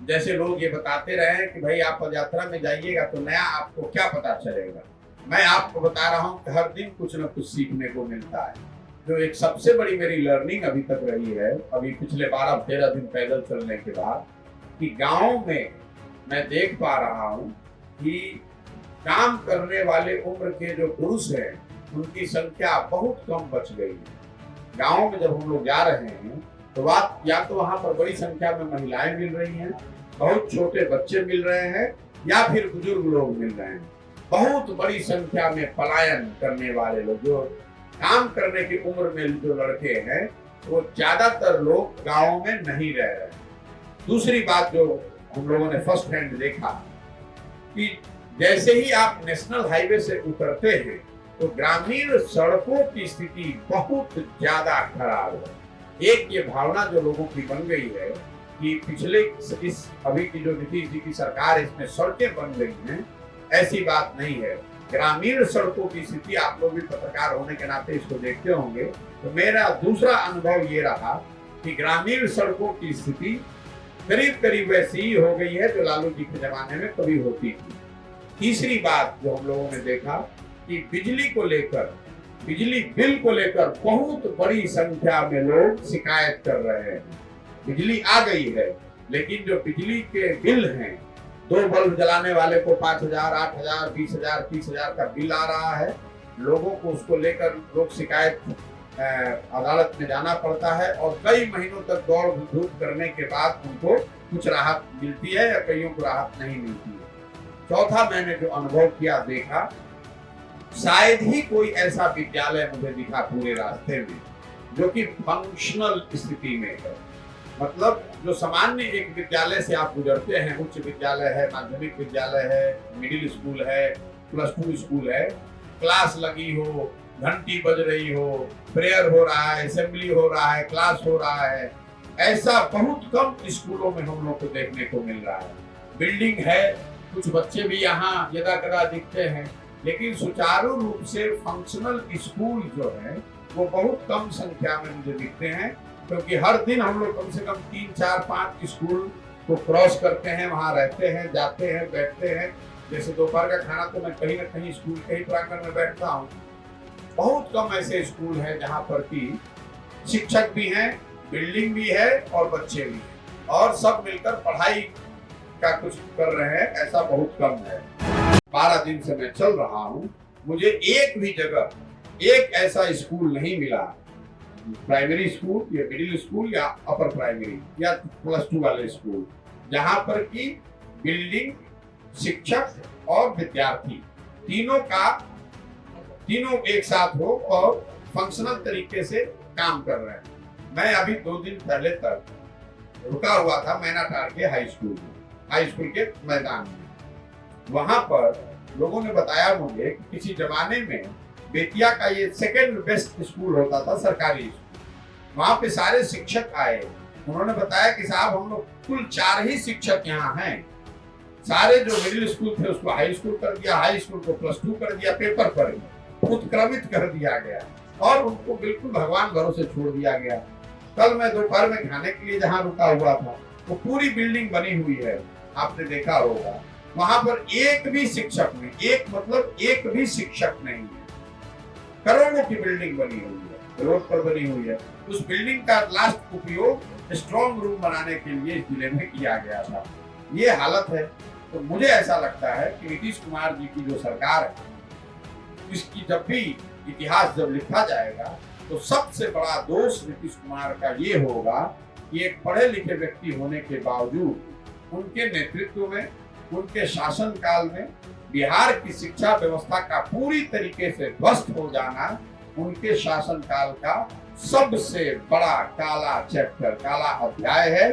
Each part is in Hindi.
जैसे लोग ये बताते रहे हैं कि भाई आप पद यात्रा में जाइएगा तो नया आपको क्या पता चलेगा। मैं आपको बता रहा हूँ कि हर दिन कुछ न कुछ सीखने को मिलता है। जो एक सबसे बड़ी मेरी लर्निंग अभी तक रही है, अभी पिछले 12-13 दिन पैदल चलने के बाद, कि गांव में मैं देख पा रहा हूँ कि काम करने वाले उम्र के जो पुरुष हैं उनकी संख्या बहुत कम बच गई है। गाँव में जब हम लोग जा रहे हैं तो बात या तो वहां पर बड़ी संख्या में महिलाएं मिल रही हैं, बहुत छोटे बच्चे मिल रहे हैं, या फिर बुजुर्ग लोग मिल रहे हैं। बहुत बड़ी संख्या में पलायन करने वाले लोग, जो काम करने की उम्र में जो लड़के हैं, वो ज्यादातर लोग गाँव में नहीं रह रहे हैं। दूसरी बात जो हम लोगों ने फर्स्ट हैंड देखा कि जैसे ही आप नेशनल हाईवे से उतरते हैं तो ग्रामीण सड़कों की स्थिति बहुत ज्यादा खराब है। एक ये भावना जो लोगों की बन गई है कि पिछले इस अभी की जो नीतीश जी की सरकार है इसमें सड़कें बन गई हैं, ऐसी बात नहीं है। ग्रामीण सड़कों की स्थिति, आप लोग भी पत्रकार होने के नाते इसको देखते होंगे, तो मेरा दूसरा अनुभव ये रहा कि ग्रामीण सड़कों की स्थिति करीब करीब वैसी ही हो गई है जो लालू जी के जमाने में कभी होती थी। तीसरी बात जो हम लोगों ने देखा कि बिजली को लेकर, बिजली बिल को लेकर बहुत बड़ी संख्या में लोग शिकायत कर रहे हैं। बिजली आ गई है लेकिन जो बिजली के बिल हैं, 2 बल्ब जलाने वाले को 5,000, 8,000, 20,000, 30,000 का बिल आ रहा है। लोगों को उसको लेकर लोग शिकायत अदालत में जाना पड़ता है और कई महीनों तक दौड़ धूप करने के बाद उनको कुछ राहत मिलती है या कईयों को राहत नहीं मिलती है। चौथा, मैंने जो अनुभव किया, देखा, शायद ही कोई ऐसा विद्यालय मुझे दिखा पूरे रास्ते में जो कि फंक्शनल स्थिति में है। मतलब जो सामान्य एक विद्यालय से आप गुजरते हैं, उच्च विद्यालय है, माध्यमिक विद्यालय है, मिडिल स्कूल है, +2 स्कूल है, क्लास लगी हो, घंटी बज रही हो, प्रेयर हो रहा है, असेंबली हो रहा है, क्लास हो रहा है, ऐसा बहुत कम स्कूलों में हम लोग को देखने को मिल रहा है। बिल्डिंग है, कुछ बच्चे भी यहाँ यदा कदा दिखते हैं, लेकिन सुचारू रूप से फंक्शनल स्कूल जो है वो बहुत कम संख्या में मुझे दिखते हैं, क्योंकि हर दिन हम लोग कम से कम 3, 4, 5 स्कूल को क्रॉस करते हैं, वहाँ रहते हैं, जाते हैं, बैठते हैं। जैसे दोपहर का खाना तो मैं कहीं ना कहीं स्कूल के ही प्रांगण में बैठता हूँ। बहुत कम ऐसे स्कूल हैं जहाँ पर कि शिक्षक भी हैं, बिल्डिंग भी है और बच्चे भी हैं, और सब मिलकर पढ़ाई का कुछ कर रहे हैं, ऐसा बहुत कम है। 12 दिन से मैं चल रहा हूँ, मुझे एक भी जगह एक ऐसा स्कूल नहीं मिला, प्राइमरी स्कूल या मिडिल स्कूल या अपर प्राइमरी या +2 वाले स्कूल, जहाँ पर कि बिल्डिंग, शिक्षक और विद्यार्थी तीनों एक साथ हो और फंक्शनल तरीके से काम कर रहे हैं। मैं अभी 2 दिन पहले तक रुका हुआ था मैनाटार के हाई स्कूल के मैदान में। वहां पर लोगों ने बताया मुझे कि किसी जमाने में बेतिया का ये सेकेंड बेस्ट स्कूल होता था, सरकारी स्कूल। वहां पे सारे शिक्षक आए, उन्होंने बताया कि साहब हम लोग कुल 4 ही शिक्षक यहाँ हैं। सारे जो मिडिल स्कूल थे उसको हाई स्कूल कर दिया, हाई स्कूल को +2 कर दिया, पेपर पर उत्क्रमित कर दिया गया और उनको बिल्कुल भगवान भरोसे छोड़ दिया गया। कल मैं दोपहर में खाने के लिए जहाँ रुका हुआ था, वो पूरी बिल्डिंग बनी हुई है, आपने देखा होगा। वहां पर एक भी शिक्षक नहीं, एक भी शिक्षक नहीं है। करोड़ों की बिल्डिंग बनी हुई है, रोड पर बनी हुई है। उस बिल्डिंग का लास्ट उपयोग स्ट्रॉन्ग रूम बनाने के लिए इस जिले में किया गया था। ये हालत है, तो मुझे ऐसा लगता है कि नीतीश कुमार जी की जो सरकार है, इसकी जब भी इतिहास जब लिखा जाएगा तो सबसे बड़ा दोष नीतीश कुमार का ये होगा कि एक पढ़े लिखे व्यक्ति होने के बावजूद उनके नेतृत्व में, उनके शासन काल में बिहार की शिक्षा व्यवस्था का पूरी तरीके से ध्वस्त हो जाना उनके शासन काल का सबसे बड़ा काला चैप्टर, काला अध्याय है।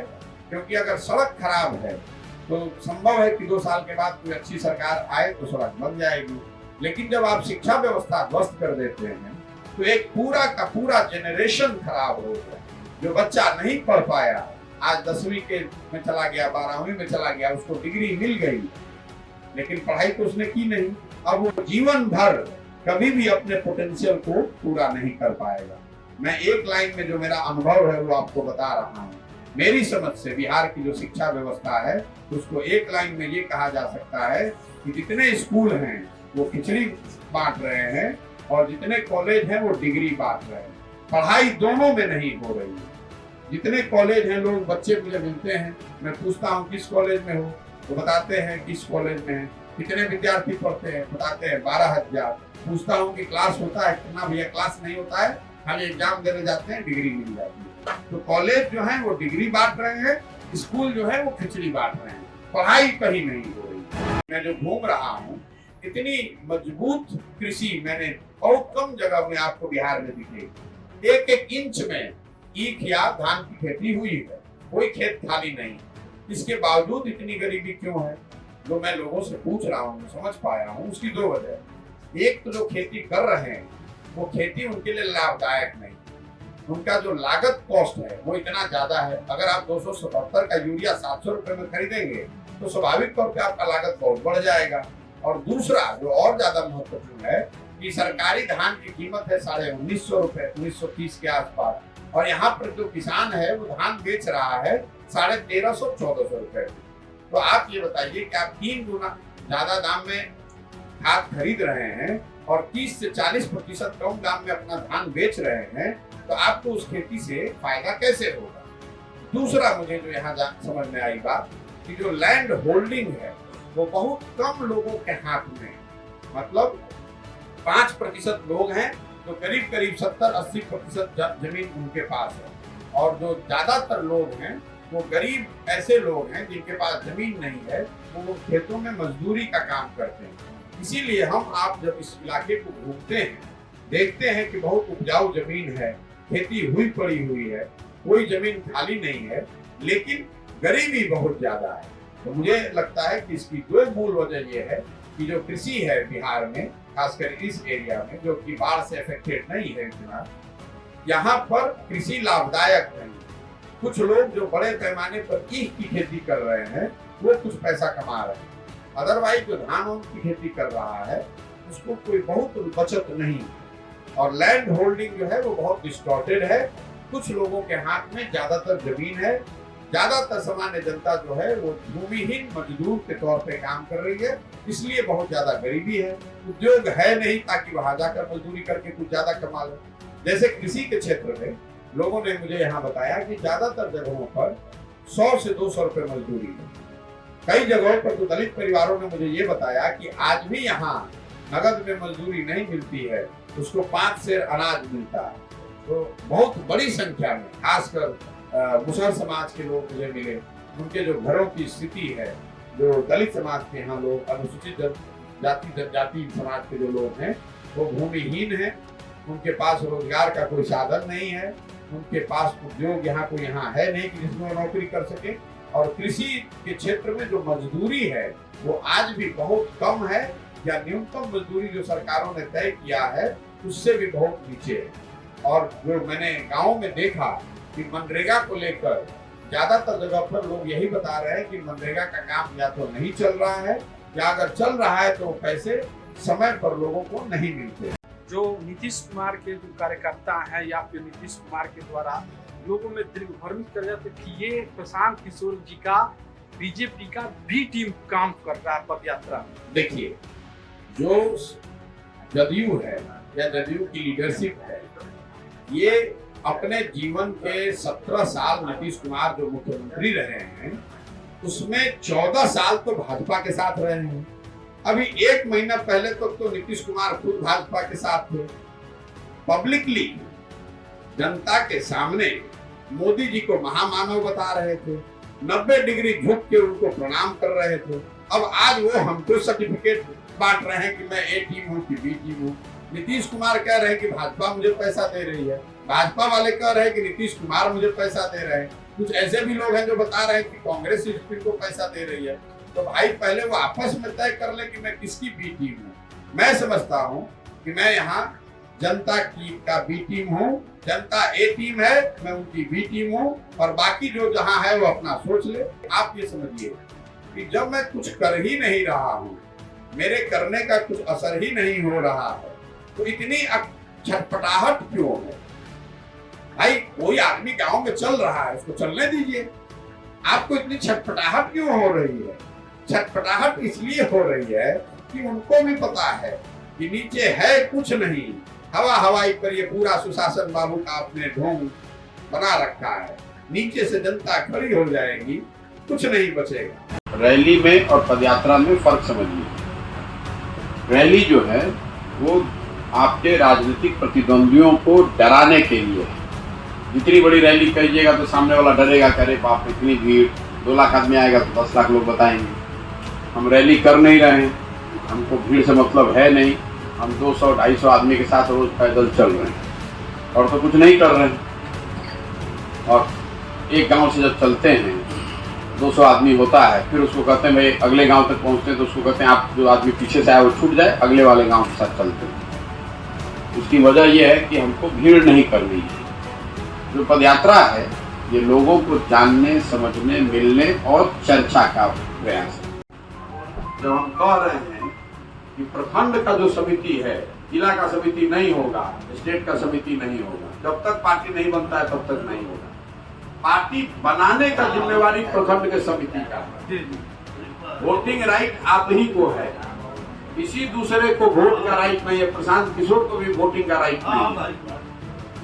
क्योंकि अगर सड़क खराब है तो संभव है कि 2 साल के बाद कोई अच्छी सरकार आए तो सड़क बन जाएगी, लेकिन जब आप शिक्षा व्यवस्था ध्वस्त कर देते हैं तो एक पूरा का पूरा जेनरेशन खराब हो गया। जो बच्चा नहीं पढ़ पाया, आज 10वीं में चला गया, 12वीं में चला गया, उसको डिग्री मिल गई, लेकिन पढ़ाई तो उसने की नहीं, अब वो जीवन भर कभी भी अपने पोटेंशियल को पूरा नहीं कर पाएगा। मैं एक लाइन में जो मेरा अनुभव है वो आपको बता रहा हूँ। मेरी समझ से बिहार की जो शिक्षा व्यवस्था है उसको एक लाइन में ये कहा जा सकता है कि जितने स्कूल हैं वो खिचड़ी बांट रहे हैं और जितने कॉलेज हैं वो डिग्री बांट रहे हैं। पढ़ाई दोनों में नहीं हो रही है। जितने कॉलेज हैं, लोग बच्चे मुझे मिलते हैं, मैं पूछता हूँ किस कॉलेज में हो, तो बताते हैं किस कॉलेज में है। कितने विद्यार्थी पढ़ते हैं, बताते हैं 12,000। पूछता हूँ कि क्लास होता है कितना, भैया क्लास नहीं होता है, खाली एग्जाम देने जाते हैं, डिग्री मिल जाती है। तो कॉलेज जो है वो डिग्री बांट रहे हैं, स्कूल जो है वो खिचड़ी बांट रहे हैं, पढ़ाई कहीं नहीं हो रही। मैं जो घूम रहा हूँ, इतनी मजबूत कृषि मैंने बहुत कम जगह में आपको बिहार में दिखेगी। एक एक इंच में ईख या धान की खेती हुई है, कोई खेत खाली नहीं। इसके बावजूद इतनी गरीबी क्यों है? जो मैं लोगों से पूछ रहा हूँ, समझ पाया हूँ, उसकी दो वजह। एक तो जो खेती कर रहे हैं वो खेती उनके लिए लाभदायक नहीं, उनका जो लागत कॉस्ट है वो इतना ज्यादा है। अगर आप 277 का यूरिया 700 रुपए में खरीदेंगे तो स्वाभाविक तौर पे आपका लागत बहुत बढ़ जाएगा। और दूसरा जो और ज्यादा महत्वपूर्ण है कि सरकारी धान की कीमत है 1950 रुपए, 1930 के आसपास, और यहाँ पर जो किसान है वो धान बेच रहा है 1350-1400 रुपए। तो आप ये बताइए कि आप 3 गुना ज्यादा दाम में खाद खरीद रहे हैं और 30 से 40% कम दाम में अपना धान बेच रहे हैं, तो आपको उस खेती से फायदा कैसे होगा? दूसरा मुझे जो यहाँ समझ में आई बात कि जो लैंड होल्डिंग है वो बहुत कम लोगों के हाथ में, मतलब 5% लोग हैं तो करीब करीब 70-80% जमीन उनके पास है। और जो ज्यादातर लोग हैं वो गरीब ऐसे लोग हैं जिनके पास जमीन नहीं है, वो खेतों में मजदूरी का काम करते हैं। इसीलिए हम आप जब इस इलाके को घूमते हैं, देखते हैं कि बहुत उपजाऊ जमीन है, खेती हुई पड़ी हुई है, कोई जमीन खाली नहीं है, लेकिन गरीबी बहुत ज्यादा है। तो मुझे लगता है कि इसकी दो मूल वजह यह है कि जो कृषि है बिहार में, खासकर इस एरिया में जो कि बाढ़ से अफेक्टेड नहीं है इतना, यहाँ पर कृषि लाभदायक नहीं। कुछ लोग जो बड़े पैमाने पर ईख की खेती कर रहे हैं वो कुछ पैसा कमा रहे हैं, अदरवाइज जो धान की खेती कर रहा है उसको कोई बहुत बचत नहीं। और लैंड होल्डिंग जो है वो बहुत डिस्टॉर्टेड है। कुछ लोगों के हाथ में ज्यादातर जमीन है, ज्यादातर सामान्य जनता जो है वो भूमिहीन मजदूर के तौर पे काम कर रही है, इसलिए बहुत ज्यादा गरीबी है। उद्योग है नहीं ताकि वहां जाकर मजदूरी करके कुछ ज्यादा कमा ले। जैसे कृषि के क्षेत्र में लोगों ने मुझे यहाँ बताया कि ज्यादातर जगहों पर 100 से 200 रुपए मजदूरी है। कई जगहों पर तो दलित परिवारों ने मुझे ये बताया कि आज भी यहाँ नगद में मजदूरी नहीं मिलती है, उसको 5 सेर अनाज मिलता है। तो बहुत बड़ी संख्या में खासकर मुसहर समाज के लोग मुझे मिले, उनके जो घरों की स्थिति है, जो दलित समाज के यहाँ लोग, अनुसूचित जाति जनजाति समाज के जो लोग हैं वो भूमिहीन हैं, उनके पास रोजगार का कोई साधन नहीं है, उनके पास उद्योग यहाँ कोई यहाँ है नहीं कि जिसमें वो नौकरी कर सके। और कृषि के क्षेत्र में जो मजदूरी है वो आज भी बहुत कम है, या न्यूनतम मजदूरी जो सरकारों ने तय किया है उससे भी बहुत नीचे है। और जो मैंने गाँव में देखा कि मनरेगा को लेकर ज्यादातर जगह पर लोग यही बता रहे हैं कि मनरेगा का काम या तो नहीं चल रहा है, या अगर चल रहा है तो पैसे समय पर लोगों को नहीं मिलते। जो नीतीश कुमार के जो कार्यकर्ता हैं या फिर नीतीश कुमार के द्वारा लोगों में दिग्भ्रमित कर जाते कि ये प्रशांत किशोर जी का बीजेपी का बी टीम काम कर रहा है पद यात्रा में। देखिए, जो जदयू है या जदयू की लीडरशिप है, ये अपने जीवन के 17 साल नीतीश कुमार जो मुख्यमंत्री रहे हैं उसमें 14 साल तो भाजपा के साथ रहे हैं। अभी 1 महीना पहले तक तो नीतीश कुमार खुद भाजपा के साथ थे। पब्लिकली जनता के सामने मोदी जी को महामानव बता रहे थे, 90 डिग्री झुक के उनको प्रणाम कर रहे थे। अब आज वो हमको सर्टिफिकेट बांट रहे हैं कि मैं ए टीम हूँ कि बी टीम हूँ। नीतीश कुमार कह रहे हैं कि भाजपा मुझे पैसा दे रही है, भाजपा वाले कह रहे हैं कि नीतीश कुमार मुझे पैसा दे रहे हैं। कुछ ऐसे भी लोग हैं जो बता रहे हैं कि कांग्रेस इनको पैसा दे रही है। तो भाई पहले वो आपस में तय कर ले कि मैं किसकी बी टीम हूँ। मैं समझता हूँ कि मैं यहाँ जनता की का बी टीम हूँ, जनता ए टीम है, मैं उनकी बी टीम हूँ, और बाकी जो जहाँ है वो अपना सोच ले। आप ये समझिए कि जब मैं कुछ कर ही नहीं रहा हूँ, मेरे करने का कुछ असर ही नहीं हो रहा है, तो इतनी छटपटाहट क्यों है? भाई कोई आदमी गांव में चल रहा है, उसको चलने दीजिए। आपको इतनी छटपटाहट क्यों हो रही है? छटपटाहट इसलिए हो रही है कि उनको भी पता है कि नीचे है कुछ नहीं, हवा हवाई पर ये पूरा सुशासन बाबू का आपने ढोंग बना रखा है। नीचे से जनता खड़ी हो जाएगी, कुछ नहीं बचेगा। रैली में और पदयात्रा में फर्क समझिए। रैली जो है वो आपके राजनीतिक प्रतिद्वंदियों को डराने के लिए है। जितनी बड़ी रैली कहिएगा तो सामने वाला डरेगा, करे बाप इतनी भीड़, 2 लाख आदमी आएगा तो 10 लाख लोग बताएंगे। हम रैली कर नहीं रहे हैं, हमको भीड़ से मतलब है नहीं, हम 200-250 आदमी के साथ रोज पैदल चल रहे हैं और तो कुछ नहीं कर रहे हैं। और एक गांव से जब चलते हैं 200 आदमी होता है, फिर उसको कहते हैं भाई अगले गांव तक पहुंचते हैं तो उसको कहते हैं आप जो आदमी पीछे से आए वो छूट जाए, अगले वाले गांव के साथ चलते हैं। उसकी वजह यह है कि हमको भीड़ नहीं करनी है। जो पदयात्रा है ये लोगों को जानने, समझने, मिलने और चर्चा का प्रयास है। जब हम कह रहे हैं कि प्रखंड का जो समिति है, जिला का समिति नहीं होगा, स्टेट का समिति नहीं होगा, जब तक पार्टी नहीं बनता है तब तक नहीं होगा। पार्टी बनाने का जिम्मेवारी प्रखंड के समिति का है। वोटिंग राइट आप ही को है, किसी दूसरे को वोट का राइट नहीं है। प्रशांत किशोर को भी वोटिंग का राइट नहीं है।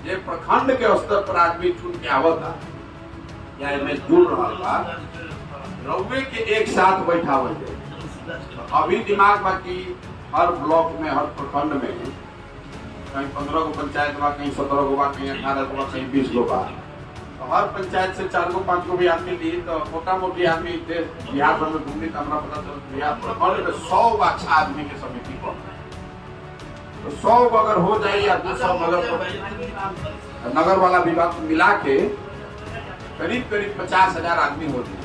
ये प्रखंड के स्तर पर आदमी चुन के आवता या मैं जुड़ रहा था, रउवे के एक साथ बैठा हुए। अभी दिमाग बाकी हर ब्लॉक में, हर प्रखंड में कहीं 15 गो पंचायत बा, कहीं 17 गो बा, कहीं 18 गो बा, कहीं 20 गो बा। तो हर पंचायत से 4 गो 5 गो भी आदमी ली तो मोटा मोटी आदमी बिहार भर में घूमने तो हमारा पता चल बिहार प्रखंड में 100 अच्छा आदमी के समिति को, तो 100 अगर हो जाए या 200 नगर वाला विभाग मिला के करीब 50,000 आदमी हो जाए।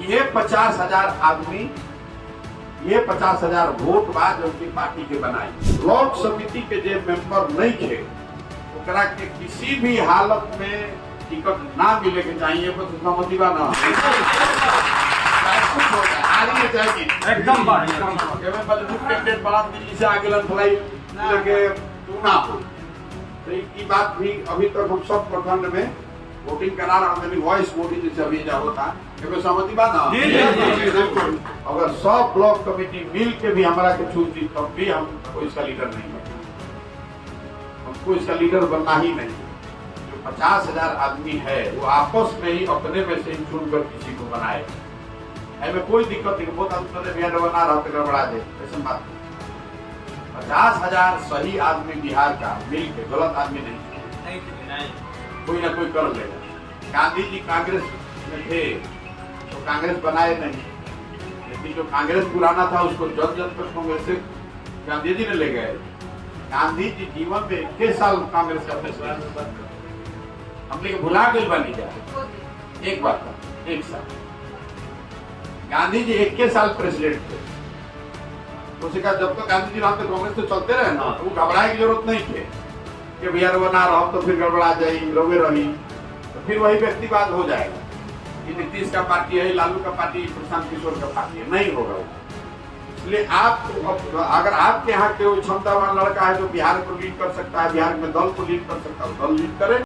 ये 50,000 आदमी, ये 50,000 वोट बाद उनकी पार्टी के बनाई। ब्लॉक समिति के जो मेंबर नहीं थे ओकरा के किसी भी हालत में टिकट ना मिले के चाहिए, बस उसका मोटिवा ना एकदम कैंडिडेट बड़ा दिल्ली से आगे लगे चुनाव। तो ये बात भी अभी तक हम सब प्रखंड में वोटिंग करा रहा हूँ, वॉइस वोटिंग जैसे अभी जा होता है, सहमति बात ना। अगर 100 ब्लॉक कमेटी मिल के भी हमारा के छूट दी तब भी हमको इसका लीडर नहीं बनना, हमको इसका लीडर बनना ही नहीं। जो 50,000 आदमी है वो आपस में ही अपने में से ही चुनकर किसी को बनाए, ऐमें कोई दिक्कत नहीं। बहुत आदमी बिहार बना रहा तो गड़बड़ा दे, ऐसा बात नहीं। 50,000 सही आदमी बिहार का मिल के, गलत आदमी नहीं, कोई ना कोई कर लेगा। गांधी जी कांग्रेस में थे तो कांग्रेस बनाए नहीं, लेकिन जो कांग्रेस पुराना था उसको जल्द पर कांग्रेस से गांधी जी ने ले गए। गांधी जी जीवन में 21 साल कांग्रेस का प्रेसिडेंट, हम लोग भुला गए बनी जाए एक बात, 1 साल गांधी जी 21 साल प्रेसिडेंट थे। उसे कहा जब तक गांधी जी रहा तो कांग्रेस तो चलते रहे ना, तो घबराने की जरूरत नहीं थे कि बिहार बना रहा तो फिर गड़बड़ा जाएगी, रोगे रही तो फिर वही व्यक्तिवाद हो जाएगा कि नीतीश का पार्टी है, लालू का पार्टी, प्रशांत किशोर का पार्टी है, नहीं होगा। इसलिए आप अगर आपके यहाँ कोई क्षमतावान लड़का है जो बिहार को लीड कर सकता है, बिहार में दल को लीड कर सकता है, दल लीड करे।